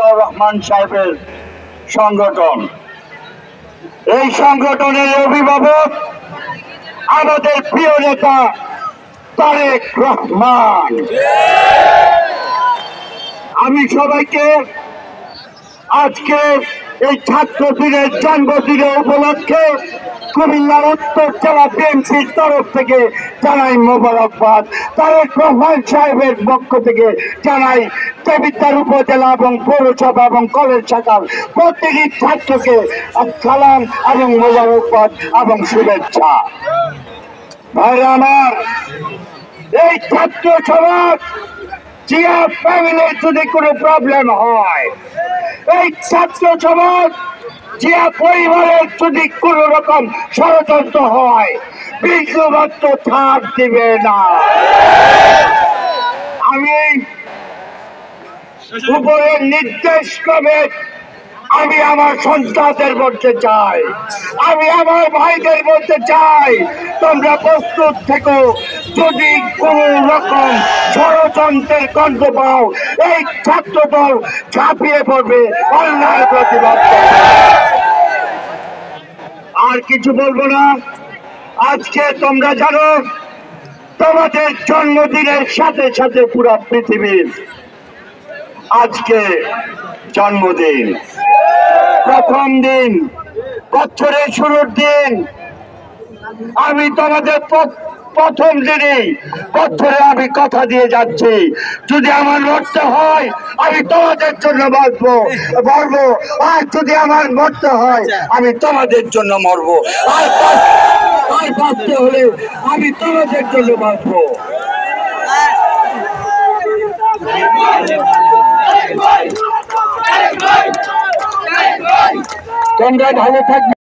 জিয়াউর রহমান সাহেবের সংগঠন। এই সংগঠনের অভিভাবক আমাদের প্রিয় নেতা তারেক রহমান। আমি সবাইকে আজকে এই ছাত্র দিনের জন্মদিনে উপলক্ষে কুমিল্লার উত্তর জেলা বিএনপির তরফ থেকে জানাই মোবারকবাদ। তারেক রহমান সাহেবের পক্ষ থেকে জানাই দেবিদ্বার উপজেলা এবং পৌরসভা এবং কলেজ শাখার প্রত্যেকটি ছাত্রকে সালাম এবং মোবারকবাদ এবং শুভেচ্ছা। ভাইরা আমার, এই ছাত্র সমাজ জিয়া ফ্যামিলির যদি কোনো প্রবলেম হয়, এই ছাত্র সমাজ জিয়া পরিবারের যদি কোন রকম ষড়যন্ত্র হয়, বিন্দুমাত্র ছাড় দিবে না। আমি উপরের নির্দেশ ক্রমে আমি আমার সন্তানদের বলতে চাই, আমি আমার ভাইদের বলতে চাই, তোমরা প্রস্তুত থেকো। যদি কোন রকম ষড়যন্ত্রের গন্ধ পাও, এই ছাত্র দল ঝাঁপিয়ে পড়বে অন্যায় প্রতিবাদ। আর কিছু বলবো না। আজকে তোমরা জানো তোমাদের জন্মদিনের সাথে সাথে পুরো পৃথিবীর আজকে জন্মদিন, প্রথম দিন, বছরের শুরুর দিন। আমি তোমাদের প্রথম দিনই বছরে আমি কথা দিয়ে যাচ্ছি, যদি আমার মরতে হয় আমি তোমাদের জন্য মরবো, আর যদি আমার মরতে হয় আমি তোমাদের জন্য মরবো, আর বাঁচতে হলে আমি তোমাদের জন্য বাঁচবো। তোমরা ভালো থাকবে।